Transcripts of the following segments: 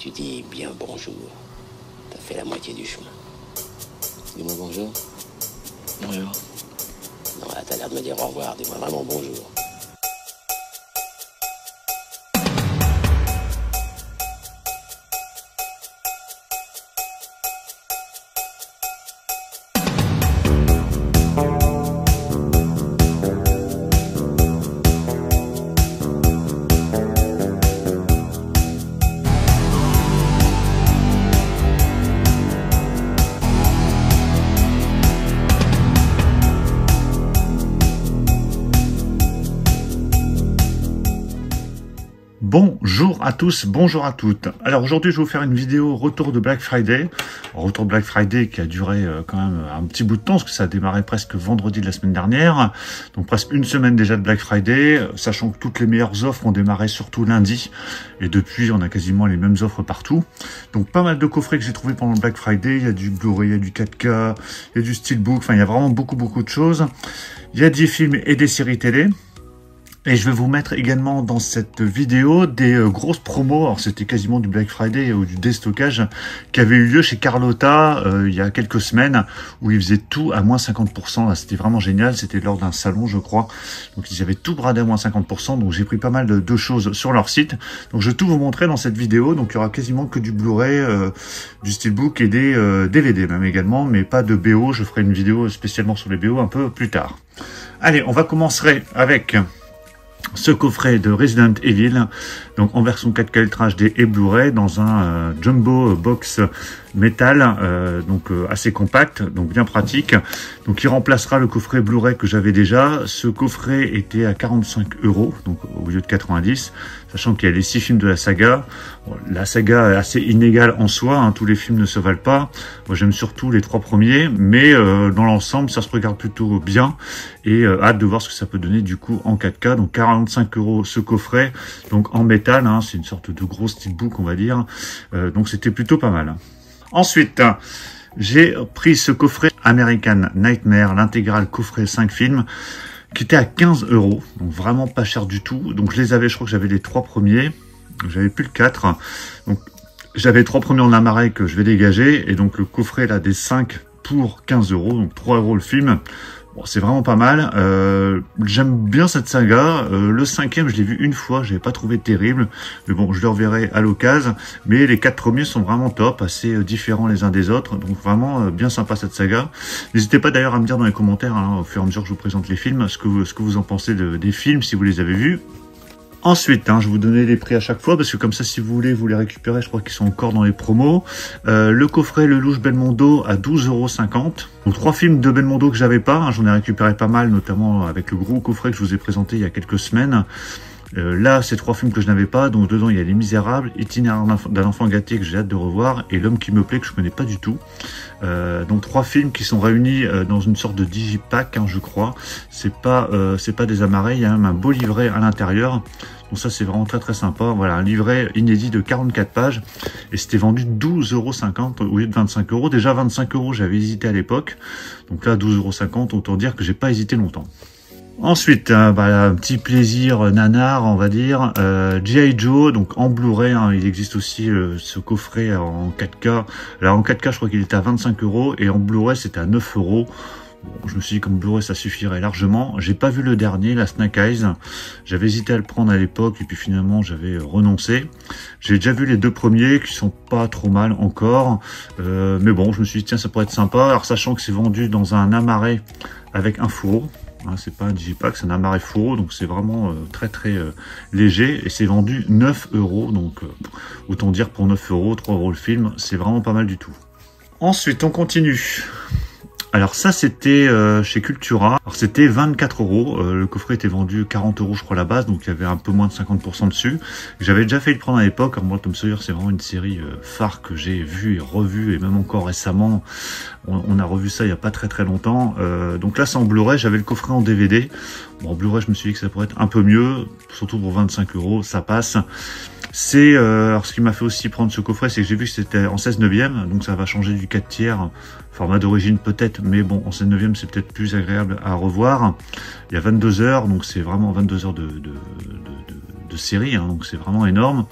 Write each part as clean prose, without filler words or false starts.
Tu dis bien bonjour. T'as fait la moitié du chemin. Dis-moi bonjour. Bonjour. Non, là, t'as l'air de me dire au revoir. Dis-moi vraiment bonjour. Bonjour à tous, bonjour à toutes. Alors aujourd'hui je vais vous faire une vidéo retour de Black Friday. Retour de Black Friday qui a duré quand même un petit bout de temps parce que ça a démarré presque vendredi de la semaine dernière. Donc presque une semaine déjà de Black Friday, sachant que toutes les meilleures offres ont démarré surtout lundi. Et depuis on a quasiment les mêmes offres partout. Donc pas mal de coffrets que j'ai trouvé pendant le Black Friday. Il y a du Blu-ray, il y a du 4K, il y a du Steelbook, enfin il y a vraiment beaucoup de choses. Il y a des films et des séries télé. Et je vais vous mettre également dans cette vidéo des grosses promos. Alors c'était quasiment du Black Friday ou du déstockage qui avait eu lieu chez Carlotta il y a quelques semaines où ils faisaient tout à moins 50%. C'était vraiment génial. C'était lors d'un salon, je crois. Donc ils avaient tout bradé à moins 50%. Donc j'ai pris pas mal de choses sur leur site. Donc je vais tout vous montrer dans cette vidéo. Donc il y aura quasiment que du Blu-ray, du Steelbook et des DVD même également, mais pas de BO. Je ferai une vidéo spécialement sur les BO un peu plus tard. Allez, on va commencer avec ce coffret de Resident Evil, donc en version 4K Ultra HD et Blu-ray dans un jumbo box métal, assez compact, donc bien pratique. Donc il remplacera le coffret Blu-ray que j'avais déjà. Ce coffret était à 45 €, donc au lieu de 90, sachant qu'il y a les 6 films de la saga. Bon, la saga est assez inégale en soi, hein, tous les films ne se valent pas. Moi j'aime surtout les 3 premiers, mais dans l'ensemble ça se regarde plutôt bien et hâte de voir ce que ça peut donner du coup en 4K. Donc 45 € ce coffret, donc en métal, hein, c'est une sorte de gros steelbook on va dire, donc c'était plutôt pas mal. Ensuite, j'ai pris ce coffret American Nightmare, l'intégrale coffret 5 films, qui était à 15 €, donc vraiment pas cher du tout. Donc je les avais, je crois que j'avais les 3 premiers, j'avais plus le 4. Donc j'avais les 3 premiers en amarais que je vais dégager, et donc le coffret là des 5 pour 15 €, donc 3 € le film. Bon, c'est vraiment pas mal. J'aime bien cette saga. Le 5e, je l'ai vu une fois, je l'avais pas trouvé terrible. Mais bon, je le reverrai à l'occasion. Mais les 4 premiers sont vraiment top, assez différents les uns des autres. Donc vraiment bien sympa cette saga. N'hésitez pas d'ailleurs à me dire dans les commentaires, hein, au fur et à mesure que je vous présente les films, ce que vous en pensez des films, si vous les avez vus. Ensuite, je vais vous donner les prix à chaque fois, parce que comme ça, si vous voulez, vous les récupérez, je crois qu'ils sont encore dans les promos. Le coffret Lelouch Belmondo à 12,50 €. Donc 3 films de Belmondo que j'avais pas, hein, j'en ai récupéré pas mal, notamment avec le gros coffret que je vous ai présenté il y a quelques semaines. Là, c'est 3 films que je n'avais pas, donc dedans il y a Les Misérables, Itinéraire d'un enfant gâté que j'ai hâte de revoir, et L'homme qui me plaît que je connais pas du tout. Donc 3 films qui sont réunis dans une sorte de digipack, hein, je crois. C'est pas des amarrés, il y a même un beau livret à l'intérieur. Donc ça c'est vraiment très sympa. Voilà, un livret inédit de 44 pages, et c'était vendu 12,50 € au lieu de 25 €. Déjà 25 € j'avais hésité à l'époque, donc là 12,50 €, autant dire que j'ai pas hésité longtemps. Ensuite, un petit plaisir nanar, on va dire, G.I. Joe, donc en Blu-ray, hein, il existe aussi ce coffret en 4K. Alors en 4K, je crois qu'il était à 25 €, et en Blu-ray, c'était à 9 €. Bon, je me suis dit comme Blu-ray, ça suffirait largement. J'ai pas vu le dernier, la Snake Eyes. J'avais hésité à le prendre à l'époque, et puis finalement, j'avais renoncé. J'ai déjà vu les 2 premiers, qui sont pas trop mal encore. Mais bon, je me suis dit, tiens, ça pourrait être sympa. Alors, sachant que c'est vendu dans un amarais avec un fourreau. Hein, c'est pas un digipack, c'est un amarais fourreau, donc c'est vraiment très léger, et c'est vendu 9 €, donc autant dire pour 9 €, 3 € le film, c'est vraiment pas mal du tout. Ensuite, on continue. Alors ça, c'était chez Cultura. Alors c'était 24 €. Le coffret était vendu 40 € je crois à la base, donc il y avait un peu moins de 50% dessus. J'avais déjà failli le prendre à l'époque. Moi, Tom Sawyer, c'est vraiment une série phare que j'ai vue et revue, et même encore récemment. On a revu ça il y a pas très longtemps. Donc là, c'est en Blu-ray. J'avais le coffret en DVD. Bon, en Blu-ray, je me suis dit que ça pourrait être un peu mieux, surtout pour 25 €, ça passe. C'est alors ce qui m'a fait aussi prendre ce coffret, c'est que j'ai vu que c'était en 16/9, donc ça va changer du 4/3, format d'origine peut-être, mais bon, en 16/9 c'est peut-être plus agréable à revoir. Il y a 22 heures, donc c'est vraiment 22 heures de de série, hein, donc c'est vraiment énorme.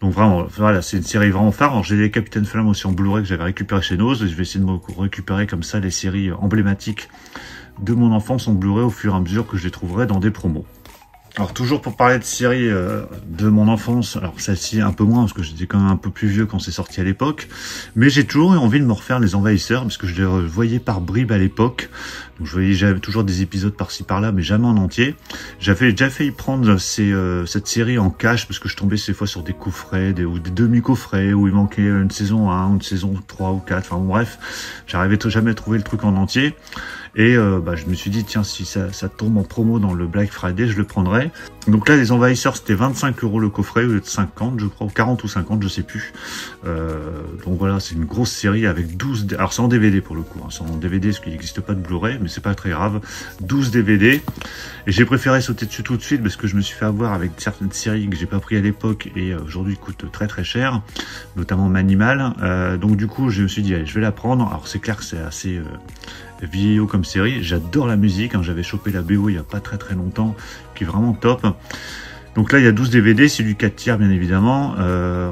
Donc vraiment, voilà, c'est une série vraiment phare. Alors j'ai les Capitaine Flamme aussi en Blu-ray que j'avais récupéré chez Noz, et je vais essayer de me récupérer comme ça les séries emblématiques de mon enfance en Blu-ray au fur et à mesure que je les trouverai dans des promos. Alors toujours pour parler de séries de mon enfance, alors celle-ci un peu moins parce que j'étais quand même un peu plus vieux quand c'est sorti à l'époque, mais j'ai toujours eu envie de me refaire Les Envahisseurs parce que je les voyais par bribes à l'époque, donc j'avais toujours des épisodes par-ci par-là mais jamais en entier. J'avais déjà failli prendre cette série en cash parce que je tombais ces fois sur des coffrets ou des demi-coffrets où il manquait une saison 1, une saison 3 ou 4, enfin bon, bref, j'arrivais jamais à trouver le truc en entier. Et je me suis dit, tiens, si ça tombe en promo dans le Black Friday, je le prendrai. Donc là, Les Envahisseurs, c'était 25 € le coffret, au lieu de 50, je crois, ou 40 ou 50, je sais plus. Donc voilà, c'est une grosse série avec 12... Alors c'est en DVD pour le coup, hein, c'est en DVD parce qu'il n'existe pas de Blu-ray, mais c'est pas très grave. 12 DVD. Et j'ai préféré sauter dessus tout de suite parce que je me suis fait avoir avec certaines séries que j'ai pas pris à l'époque et aujourd'hui coûtent très très cher, notamment Manimal. Donc du coup, je me suis dit, allez, je vais la prendre. Alors c'est clair que c'est assez... vieillot comme série, j'adore la musique, hein, j'avais chopé la BO il y a pas très très longtemps, qui est vraiment top. Donc là il y a 12 DVD, c'est du 4 tiers bien évidemment,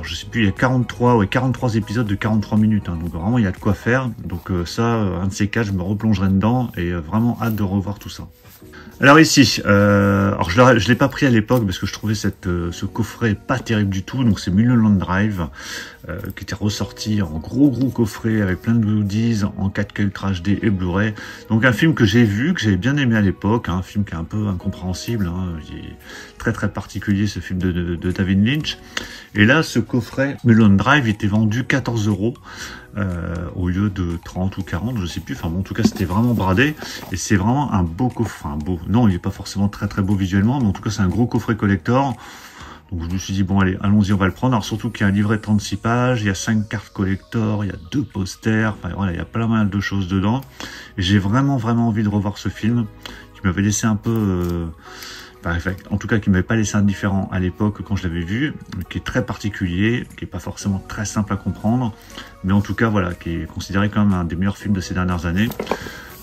je sais plus, il y a 43 épisodes de 43 minutes, hein, donc vraiment il y a de quoi faire, donc un de ces 4 je me replongerai dedans, et vraiment hâte de revoir tout ça. Alors ici, alors je l'ai pas pris à l'époque parce que je trouvais ce coffret pas terrible du tout. Donc c'est Mulholland Drive qui était ressorti en gros coffret avec plein de goodies en 4K Ultra HD et Blu-ray. Donc un film que j'ai vu, que j'avais bien aimé à l'époque, hein, un film qui est un peu incompréhensible, hein, il est très très particulier ce film de David Lynch. Et là, ce coffret Mulholland Drive était vendu 14 € au lieu de 30 ou 40, je sais plus. Enfin bon, en tout cas, c'était vraiment bradé. Et c'est vraiment un beau coffret. Enfin, beau. Non, il n'est pas forcément très très beau visuellement, mais en tout cas, c'est un gros coffret collector. Donc je me suis dit, bon allez, allons-y, on va le prendre. Alors surtout qu'il y a un livret de 36 pages, il y a 5 cartes collector, il y a 2 posters, enfin voilà, il y a pas mal de choses dedans. Et j'ai vraiment envie de revoir ce film, qui m'avait laissé un peu... en tout cas qui m'avait pas laissé indifférent à l'époque quand je l'avais vu, qui est très particulier, qui est pas forcément très simple à comprendre, mais en tout cas voilà, qui est considéré comme un des meilleurs films de ces dernières années.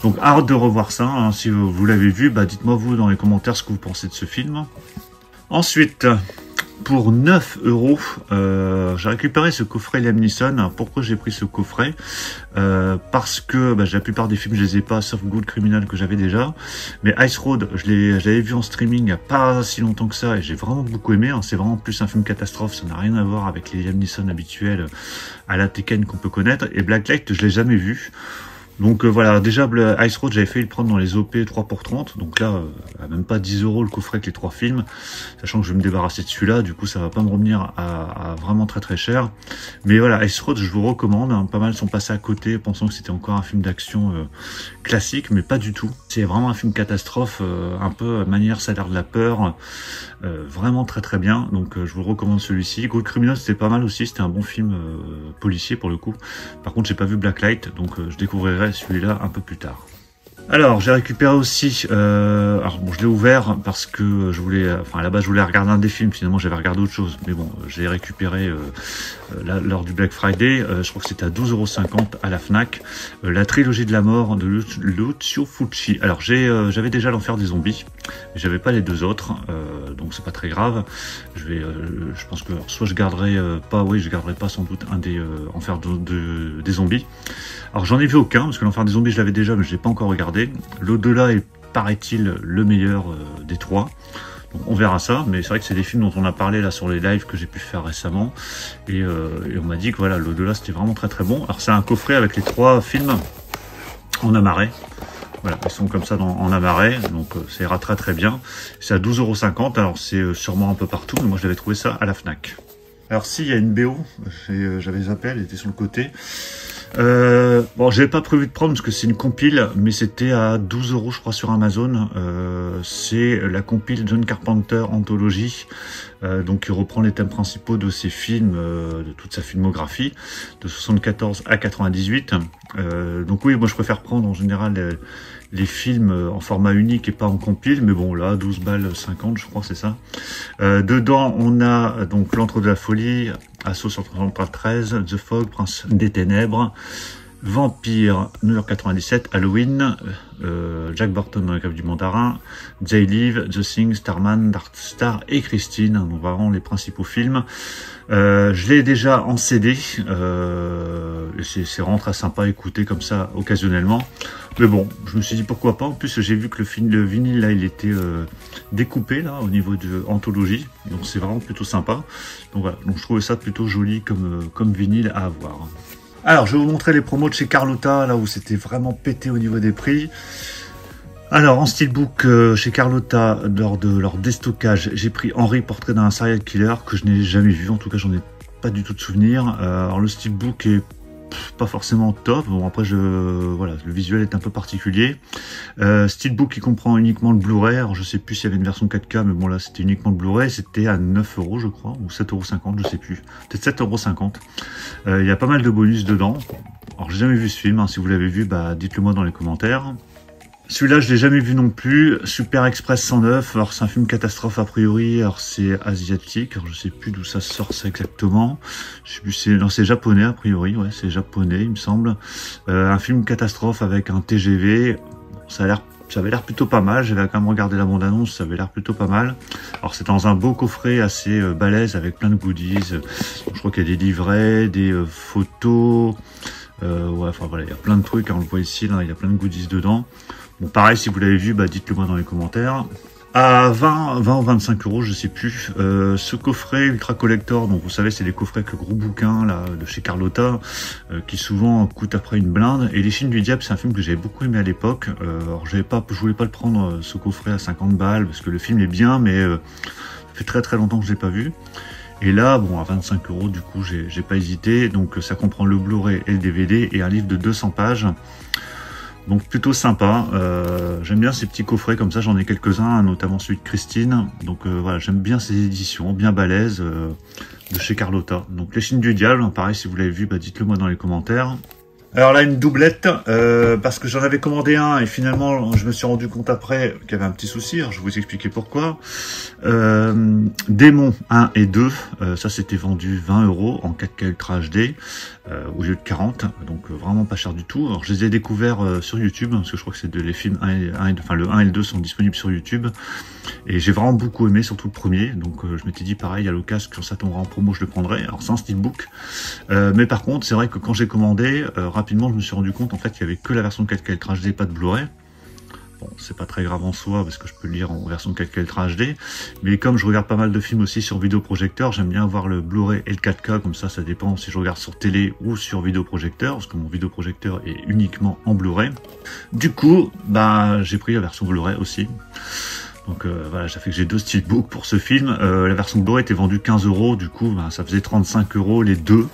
Donc hâte de revoir ça, hein. Si vous l'avez vu, dites-moi vous dans les commentaires ce que vous pensez de ce film. Ensuite, pour 9 €, j'ai récupéré ce coffret Liam Neeson. Pourquoi j'ai pris ce coffret? Parce que la plupart des films je les ai pas, sauf Good Criminal que j'avais déjà. Mais Ice Road, je l'avais vu en streaming il n'y a pas si longtemps que ça et j'ai vraiment beaucoup aimé, hein. C'est vraiment plus un film catastrophe, ça n'a rien à voir avec les Liam Neeson habituels à la Tekken qu'on peut connaître. Et Blacklight, je l'ai jamais vu. Donc voilà, déjà Ice Road, j'avais fait le prendre dans les OP 3 pour 30, donc là, à même pas 10 € le coffret avec les 3 films, sachant que je vais me débarrasser de celui-là, du coup ça va pas me revenir à vraiment très très cher. Mais voilà, Ice Road, je vous recommande, hein. Pas mal sont passés à côté, pensant que c'était encore un film d'action classique, mais pas du tout. C'est vraiment un film catastrophe, un peu manière salaire de la peur, vraiment très très bien, donc je vous recommande celui-ci. Good Criminal, c'était pas mal aussi, c'était un bon film policier pour le coup. Par contre, j'ai pas vu Blacklight, donc je découvrirai celui-là un peu plus tard. Alors j'ai récupéré aussi, alors bon je l'ai ouvert parce que je voulais, à la base je voulais regarder un des films, finalement j'avais regardé autre chose, mais bon j'ai récupéré lors du Black Friday, je crois que c'était à 12,50 € à la Fnac, la trilogie de la mort de Lucio Fulci. Alors j'avais déjà l'Enfer des zombies, mais j'avais pas les deux autres, donc c'est pas très grave. Je pense que soit je garderai je garderai pas sans doute un des Enfer des zombies. Alors j'en ai vu aucun, parce que l'Enfer des zombies je l'avais déjà, mais je l'ai pas encore regardé. L'au-delà est, paraît-il, le meilleur des 3. Donc on verra ça, mais c'est vrai que c'est des films dont on a parlé là sur les lives que j'ai pu faire récemment. Et on m'a dit que voilà, l'au-delà c'était vraiment très très bon. Alors c'est un coffret avec les 3 films en amarré. Voilà, ils sont comme ça en amarré, donc ça ira très très bien. C'est à 12,50 €, alors c'est sûrement un peu partout, mais moi j'avais trouvé ça à la Fnac. Alors si, il y a une BO, j'avais zappé, elle était sur le côté. Bon, j'avais pas prévu de prendre parce que c'est une compile, mais c'était à 12 € je crois sur Amazon. C'est la compile John Carpenter Anthology, donc qui reprend les thèmes principaux de ses films, de toute sa filmographie, de 74 à 98. Donc oui, moi je préfère prendre en général les films en format unique et pas en compile, mais bon là 12 balles 50 je crois c'est ça. Dedans on a donc L'Antre de la Folie, Assaut sur 13, The Fog, Prince des Ténèbres, Vampire, New York 97, Halloween, Jack Burton dans la cave du mandarin, J-Live, The Thing, Starman, Dark Star et Christine, donc vraiment les principaux films. Je l'ai déjà en CD, c'est vraiment très sympa à écouter comme ça occasionnellement. Mais bon, je me suis dit pourquoi pas. En plus, j'ai vu que le vinyle là, il était découpé là au niveau de anthologie, donc c'est vraiment plutôt sympa. Donc voilà, donc je trouvais ça plutôt joli comme vinyle à avoir. Alors, je vais vous montrer les promos de chez Carlotta, là où c'était vraiment pété au niveau des prix. Alors, en steelbook, chez Carlotta, lors de leur déstockage, j'ai pris Henry, portrait d'un serial killer, que je n'ai jamais vu, en tout cas, j'en ai pas du tout de souvenir. Alors, le steelbook est pas forcément top. Bon, après, voilà, le visuel est un peu particulier. Steelbook qui comprend uniquement le Blu-ray. Alors, je sais plus s'il y avait une version 4K, mais bon, là, c'était uniquement le Blu-ray. C'était à 9 €, je crois, ou 7,50 €, je sais plus. Peut-être 7,50 €. Il y a pas mal de bonus dedans. Alors, j'ai jamais vu ce film. Hein. Si vous l'avez vu, bah, dites-le moi dans les commentaires. Celui-là, je l'ai jamais vu non plus. Super Express 109. Alors, c'est un film catastrophe a priori. Alors, c'est asiatique. Alors, je sais plus d'où ça sort ça exactement. Je sais plus. Non, c'est japonais a priori. Ouais, c'est japonais, il me semble. Un film catastrophe avec un TGV. Ça avait l'air plutôt pas mal. J'avais quand même regardé la bande-annonce. Ça avait l'air plutôt pas mal. Alors, c'est dans un beau coffret assez balèze avec plein de goodies. Je crois qu'il y a des livrets, des photos. Ouais, enfin voilà, il y a plein de trucs. On le voit ici. Là, il y a plein de goodies dedans. Bon, pareil, si vous l'avez vu, bah, dites-le moi dans les commentaires. À 20 ou 25 €, je sais plus. Ce coffret Ultra Collector, donc vous savez, c'est des coffrets avec le gros bouquin là de chez Carlotta, qui souvent coûtent après une blinde. Et Les Chines du Diable, c'est un film que j'avais beaucoup aimé à l'époque. Alors je voulais pas le prendre ce coffret à 50 balles parce que le film est bien, mais ça fait très très longtemps que je l'ai pas vu. Et là, bon, à 25 €, du coup, j'ai pas hésité. Donc ça comprend le Blu-ray et le DVD et un livre de 200 pages. Donc plutôt sympa, j'aime bien ces petits coffrets comme ça, j'en ai quelques-uns, notamment celui de Christine. Donc voilà, j'aime bien ces éditions, bien balèzes, de chez Carlotta. Donc Les Chines du Diable, pareil, si vous l'avez vu, bah, dites-le moi dans les commentaires. Alors là, une doublette, parce que j'en avais commandé un et finalement, je me suis rendu compte après qu'il y avait un petit souci. Alors, je vais vous expliquer pourquoi. Démon 1 et 2, ça c'était vendu 20 € en 4K Ultra HD au lieu de 40, donc vraiment pas cher du tout. Alors, je les ai découverts sur YouTube, parce que je crois que c'est les films enfin le 1 et le 2 sont disponibles sur YouTube. Et j'ai vraiment beaucoup aimé, surtout le premier. Donc je m'étais dit pareil, à l'occasion, quand ça tombera en promo, je le prendrai. Alors c'est un steelbook. Mais par contre, c'est vrai que quand j'ai commandé, rapidement, je me suis rendu compte en fait qu'il n'y avait que la version 4K Ultra HD, pas de Blu-ray. Bon, c'est pas très grave en soi, parce que je peux le lire en version 4K Ultra HD. Mais comme je regarde pas mal de films aussi sur vidéoprojecteur, j'aime bien avoir le Blu-ray et le 4K, comme ça dépend si je regarde sur télé ou sur vidéoprojecteur, parce que mon vidéoprojecteur est uniquement en Blu-ray. Du coup, bah, j'ai pris la version Blu-ray aussi. Donc voilà, ça fait que j'ai deux steelbooks pour ce film. La version Blu-ray était vendue 15 €, du coup ben, ça faisait 35 € les deux.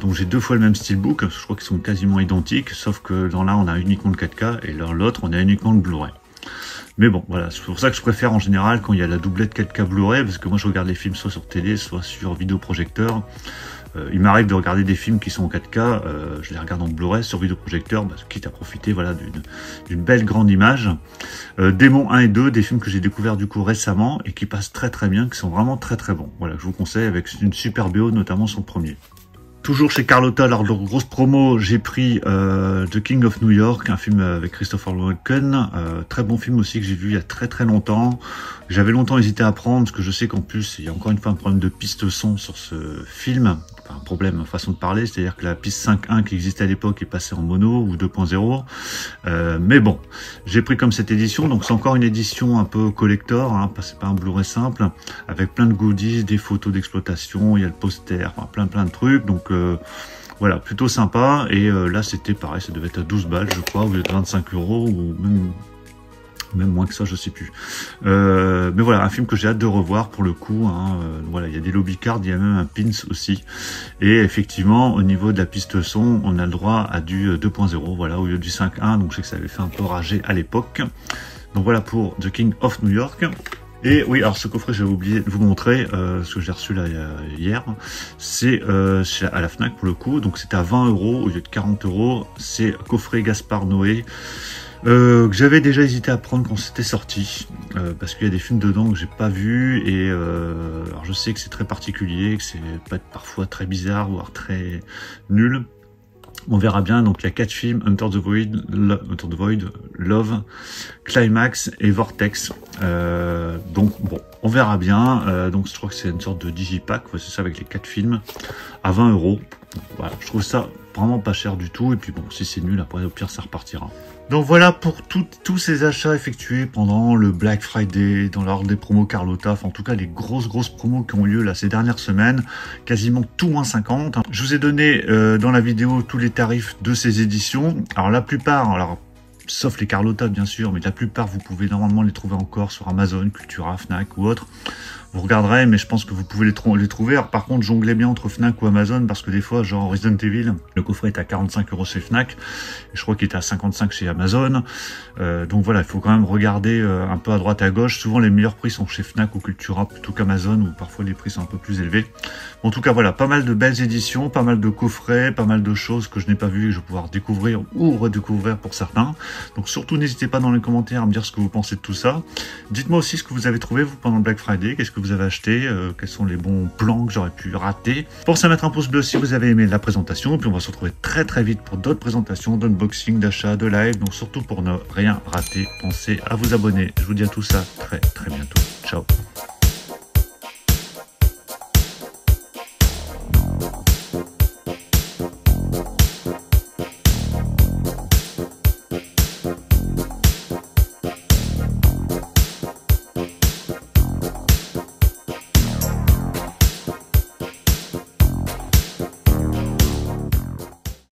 Donc j'ai deux fois le même steelbook, je crois qu'ils sont quasiment identiques, sauf que dans l'un on a uniquement le 4K et dans l'autre on a uniquement le Blu-ray. Mais bon, voilà, c'est pour ça que je préfère en général quand il y a la doublette 4K Blu-ray, parce que moi je regarde les films soit sur télé, soit sur vidéoprojecteur. Il m'arrive de regarder des films qui sont en 4K, je les regarde en Blu-ray sur vidéoprojecteur, bah, quitte à profiter voilà, d'une belle grande image. Démon 1 et 2, des films que j'ai découverts du coup récemment et qui passent très très bien, qui sont vraiment très très bons. Voilà, je vous conseille avec une super BO, notamment sur le premier. Toujours chez Carlotta, lors de leur grosse promo, j'ai pris The King of New York, un film avec Christopher Walken. Très bon film aussi que j'ai vu il y a très très longtemps. J'avais longtemps hésité à prendre, parce que je sais qu'en plus, il y a encore une fois un problème de piste son sur ce film. Enfin, un problème, façon de parler, c'est-à-dire que la piste 5.1 qui existait à l'époque est passée en mono ou 2.0. Mais bon, j'ai pris comme cette édition, donc c'est encore une édition un peu collector, hein, c'est pas un Blu-ray simple, avec plein de goodies, des photos d'exploitation, il y a le poster, enfin, plein de trucs, donc voilà, plutôt sympa. Et là c'était pareil, ça devait être à 12 balles je crois, au lieu de 25 € ou même moins que ça, je sais plus. Mais voilà, un film que j'ai hâte de revoir pour le coup. Hein, voilà, il y a des lobby cards, il y a même un pins aussi. Et effectivement, au niveau de la piste son, on a le droit à du 2.0, voilà, au lieu du 5.1. Donc je sais que ça avait fait un peu rager à l'époque. Donc voilà pour The King of New York. Et oui, alors ce coffret, j'avais oublié de vous montrer, ce que j'ai reçu là hier, c'est à la Fnac pour le coup, donc c'était à 20 € au lieu de 40 €. C'est coffret Gaspard Noé, que j'avais déjà hésité à prendre quand c'était sorti, parce qu'il y a des films dedans que j'ai pas vu, et alors je sais que c'est très particulier, que c'est peut être parfois très bizarre, voire très nul. On verra bien. Donc il y a 4 films: Enter the Void, Love, Climax et Vortex. Donc bon, on verra bien. Donc je crois que c'est une sorte de digipack, c'est ça, avec les 4 films à 20 €. Voilà, je trouve ça vraiment pas cher du tout. Et puis bon, si c'est nul, après au pire ça repartira. Donc voilà pour tous ces achats effectués pendant le Black Friday, dans l'ordre des promos Carlotta, enfin, en tout cas les grosses promos qui ont eu lieu là ces dernières semaines, quasiment tout moins 50. Je vous ai donné dans la vidéo tous les tarifs de ces éditions. Alors la plupart, sauf les Carlotta bien sûr, mais la plupart vous pouvez normalement les trouver encore sur Amazon, Cultura, Fnac ou autre. Vous regarderez, mais je pense que vous pouvez les trouver. Alors, par contre, jonglez bien entre Fnac ou Amazon, parce que des fois, genre Resident Evil, le coffret est à 45 € chez Fnac, et je crois qu'il est à 55 chez Amazon. Donc voilà, il faut quand même regarder un peu à droite à gauche. Souvent, les meilleurs prix sont chez Fnac ou Cultura plutôt qu'Amazon, où parfois les prix sont un peu plus élevés. En tout cas, voilà, pas mal de belles éditions, pas mal de coffrets, pas mal de choses que je n'ai pas vues et que je vais pouvoir découvrir ou redécouvrir pour certains. Donc surtout, n'hésitez pas dans les commentaires à me dire ce que vous pensez de tout ça. Dites-moi aussi ce que vous avez trouvé, vous, pendant le Black Friday. Qu'est-ce que vous avez acheté, quels sont les bons plans que j'aurais pu rater. Pensez à mettre un pouce bleu si vous avez aimé la présentation, et puis on va se retrouver très vite pour d'autres présentations, d'unboxing, d'achat, de live. Donc surtout pour ne rien rater, pensez à vous abonner. Je vous dis à tout ça très bientôt. Ciao.